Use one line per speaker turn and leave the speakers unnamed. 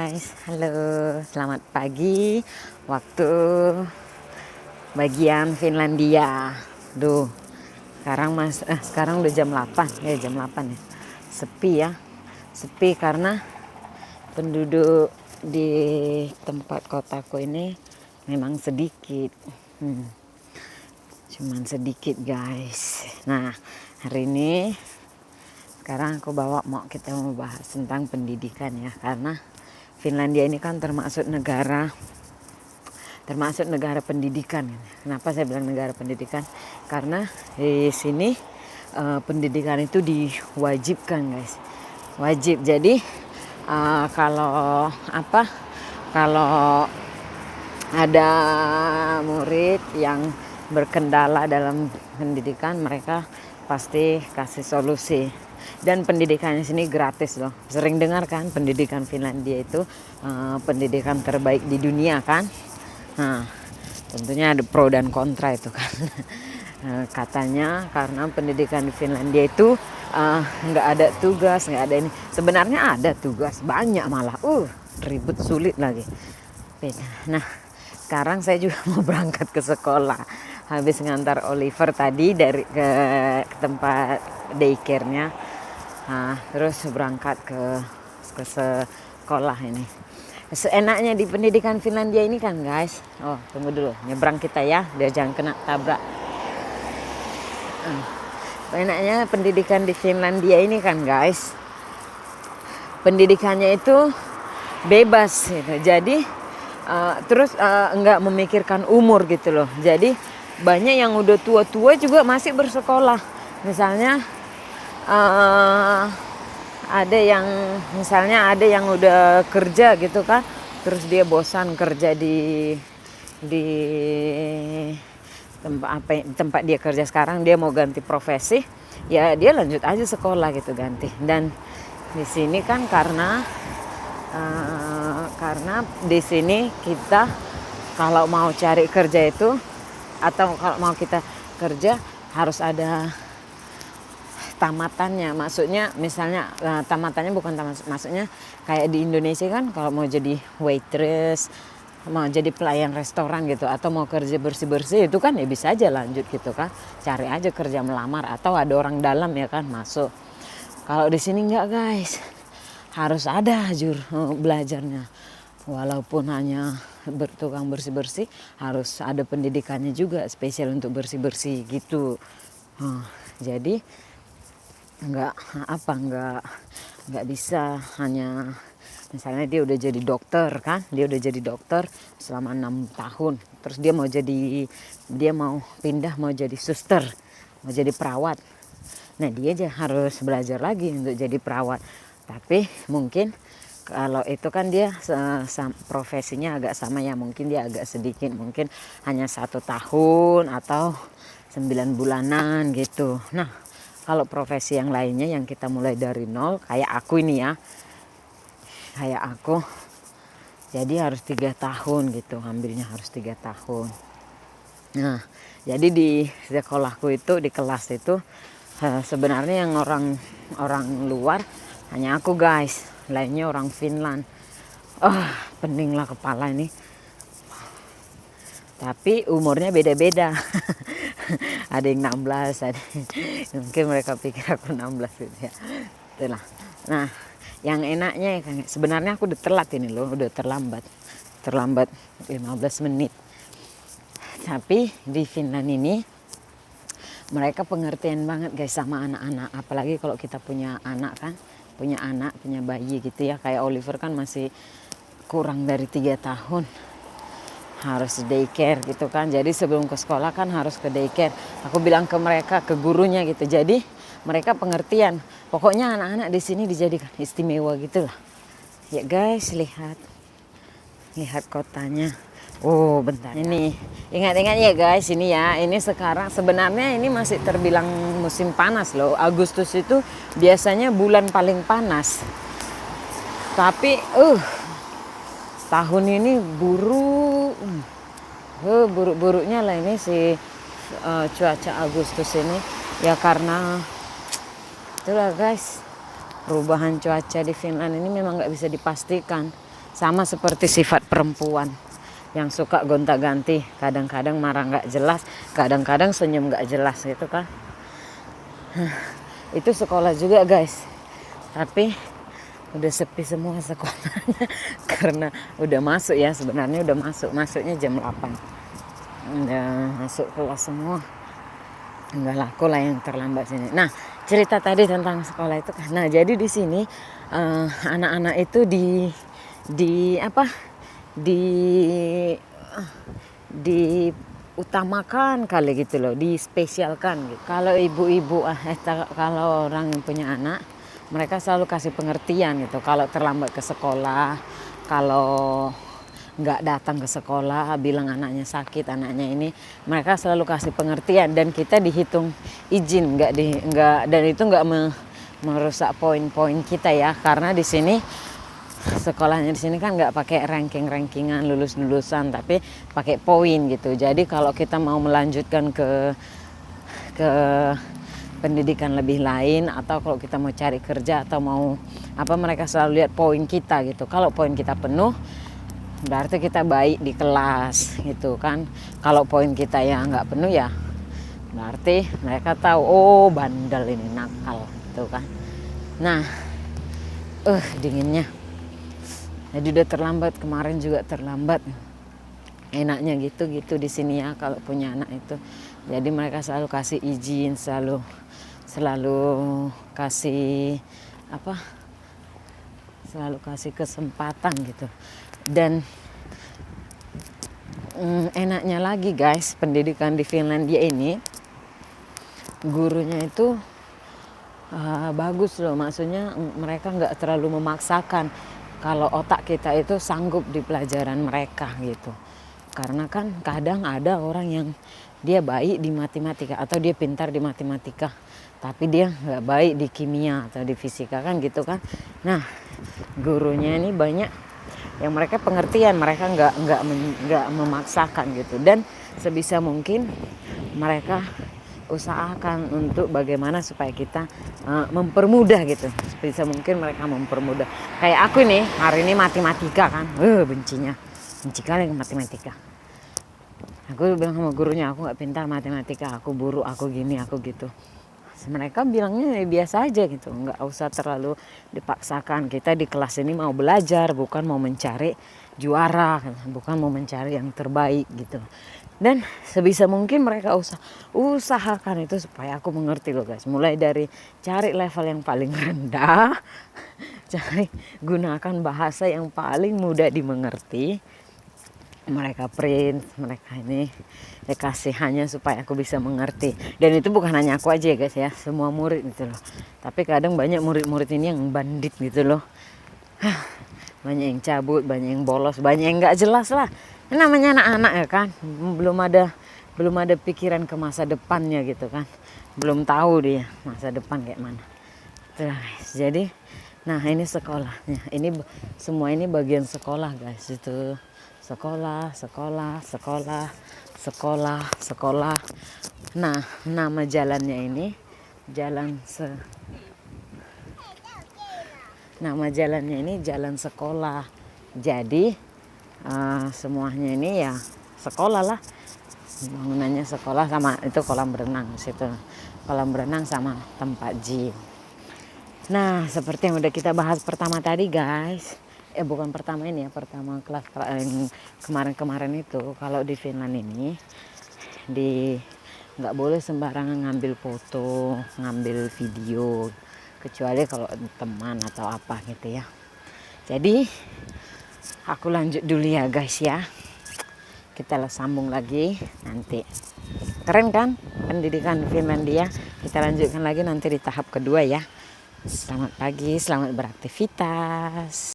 guys, halo, selamat pagi waktu bagian Finlandia. Sekarang udah jam 8 ya, sepi ya, sepi karena penduduk di tempat kotaku ini memang sedikit, cuman sedikit guys. Nah hari ini sekarang aku kita mau bahas tentang pendidikan ya, karena Finlandia ini kan termasuk negara pendidikan. Kenapa saya bilang negara pendidikan? Karena di sini pendidikan itu diwajibkan guys, wajib. Jadi kalau ada murid yang berkendala dalam pendidikan, mereka pasti kasih solusi. Dan pendidikan di sini gratis loh. Sering dengar kan pendidikan Finlandia itu pendidikan terbaik di dunia kan. Nah, tentunya ada pro dan kontra itu kan. Katanya karena pendidikan di Finlandia itu nggak ada tugas, nggak ada ini. Sebenarnya ada tugas banyak malah. Ribet sulit lagi. Nah, sekarang saya juga mau berangkat ke sekolah. Habis ngantar Oliver tadi ke tempat daycare-nya. Terus berangkat ke sekolah ini. Seenaknya di pendidikan Finlandia ini kan guys. Tunggu dulu, nyebrang kita ya, biar jangan kena tabrak. Enaknya pendidikan di Finlandia ini kan guys, pendidikannya itu bebas gitu. Jadi terus enggak memikirkan umur gitu loh. Jadi banyak yang udah tua-tua juga masih bersekolah. Misalnya ada yang udah kerja gitu kan, terus dia bosan kerja di tempat dia kerja sekarang, dia mau ganti profesi, ya dia lanjut aja sekolah gitu, ganti. Dan di sini kan karena di sini kita kalau mau cari kerja itu, atau kalau mau kita kerja harus ada tamatannya. Maksudnya misalnya tamatannya bukan maksudnya kayak di Indonesia kan, kalau mau jadi waitress, mau jadi pelayan restoran gitu, atau mau kerja bersih-bersih itu kan ya bisa aja lanjut gitu kan, cari aja kerja, melamar, atau ada orang dalam ya kan masuk. Kalau di sini enggak guys, harus ada belajarnya, walaupun hanya bertukang bersih-bersih, harus ada pendidikannya juga spesial untuk bersih-bersih gitu. Jadi nggak bisa hanya misalnya dia udah jadi dokter kan, dia udah jadi dokter selama 6 tahun, terus dia mau pindah mau jadi suster, mau jadi perawat. Nah dia aja harus belajar lagi untuk jadi perawat. Tapi mungkin kalau itu kan dia profesinya agak sama ya, mungkin dia agak sedikit, mungkin hanya 1 tahun atau 9 bulanan gitu. Nah kalau profesi yang lainnya yang kita mulai dari nol, kayak aku ini ya, jadi harus 3 tahun gitu, ambilnya harus 3 tahun. Nah jadi di sekolahku itu, di kelas itu sebenarnya yang orang luar hanya aku guys, lainnya orang Finland. Pening lah kepala ini. Tapi umurnya beda-beda. Ada yang 16, mungkin mereka pikir aku 16 gitu ya. Itulah. Nah, yang enaknya ya, sebenarnya aku udah telat ini loh, udah terlambat 15 menit. Tapi di Finland ini mereka pengertian banget guys sama anak-anak, apalagi kalau kita punya anak, punya bayi gitu ya. Kayak Oliver kan masih kurang dari 3 tahun. Harus daycare gitu kan, jadi sebelum ke sekolah kan harus ke daycare. Aku bilang ke mereka, ke gurunya gitu, jadi mereka pengertian. Pokoknya anak-anak di sini dijadikan istimewa gitulah ya guys. Lihat kotanya. Bentar ini, ingat-ingat ya guys, ini ya, ini sekarang sebenarnya ini masih terbilang musim panas loh. Agustus itu biasanya bulan paling panas, tapi tahun ini buruk-buruknya lah ini si cuaca Agustus ini ya, karena itulah guys, perubahan cuaca di Finland ini memang nggak bisa dipastikan. Sama seperti sifat perempuan yang suka gonta-ganti, kadang-kadang marah nggak jelas, kadang-kadang senyum nggak jelas gitu kan. Itu sekolah juga guys, tapi udah sepi semua sekolahnya karena udah masuk ya, sebenarnya udah masuknya jam 8, udah masuk kelas semua, nggak laku lah yang terlambat sini. Nah, cerita tadi tentang sekolah itu, nah jadi di sini anak-anak itu diutamakan kali gitu loh, dispesialkan gitu. Kalau ibu-ibu kalau orang yang punya anak, mereka selalu kasih pengertian gitu. Kalau terlambat ke sekolah, kalau nggak datang ke sekolah, bilang anaknya sakit, anaknya ini, mereka selalu kasih pengertian dan kita dihitung izin, dan itu nggak merusak poin-poin kita ya, karena di sini sekolahnya di sini kan nggak pakai rankingan lulus-lulusan, tapi pakai poin gitu. Jadi kalau kita mau melanjutkan ke pendidikan lebih lain, atau kalau kita mau cari kerja atau mau apa, mereka selalu lihat poin kita gitu. Kalau poin kita penuh, berarti kita baik di kelas gitu kan. Kalau poin kita yang nggak penuh ya berarti mereka tahu, oh bandel ini, nakal gitu kan. Nah, dinginnya. Jadi udah terlambat, kemarin juga terlambat. Enaknya gitu di sini ya kalau punya anak itu. Jadi mereka selalu kasih izin, selalu kasih selalu kasih kesempatan gitu. Dan enaknya lagi guys, pendidikan di Finlandia ini gurunya itu bagus loh, maksudnya mereka nggak terlalu memaksakan kalau otak kita itu sanggup di pelajaran mereka gitu. Karena kan kadang ada orang yang dia baik di matematika atau dia pintar di matematika, tapi dia nggak baik di kimia atau di fisika kan gitu kan. Nah, gurunya ini banyak yang mereka pengertian, mereka nggak memaksakan gitu. Dan sebisa mungkin mereka usahakan untuk bagaimana supaya kita mempermudah gitu. Sebisa mungkin mereka mempermudah. Kayak aku nih, hari ini matematika kan, benci kali matematika. Aku bilang sama gurunya, aku nggak pintar matematika, aku buruk, aku gini, aku gitu. Mereka bilangnya biasa aja gitu, nggak usah terlalu dipaksakan. Kita di kelas ini mau belajar, bukan mau mencari juara, bukan mau mencari yang terbaik gitu. Dan sebisa mungkin mereka usahakan itu supaya aku mengerti loh guys. Mulai dari cari level yang paling rendah, gunakan bahasa yang paling mudah dimengerti. Mereka print, mereka ini kasih hanya supaya aku bisa mengerti. Dan itu bukan hanya aku aja guys ya, semua murid gitu loh. Tapi kadang banyak murid-murid ini yang bandit gitu loh. Banyak yang cabut, banyak yang bolos, banyak yang nggak jelas lah. Ini namanya anak-anak ya kan, belum ada pikiran ke masa depannya gitu kan, belum tahu dia masa depan kayak mana. Guys, jadi, nah ini sekolahnya, ini semua ini bagian sekolah guys, itu sekolah. Nah, nama jalannya ini jalan sekolah. Jadi semuanya ini ya sekolah lah, bangunannya sekolah, sama itu kolam berenang situ, kolam berenang sama tempat gym. Nah, seperti yang udah kita bahas pertama tadi guys, bukan pertama ini ya, pertama kelas yang kemarin itu, kalau di Finland ini nggak boleh sembarangan ngambil foto, ngambil video, kecuali kalau teman atau apa gitu ya. Jadi aku lanjut dulu ya guys ya, kita sambung lagi nanti. Keren kan pendidikan Finlandia? Kita lanjutkan lagi nanti di tahap kedua ya. Selamat pagi, selamat beraktivitas.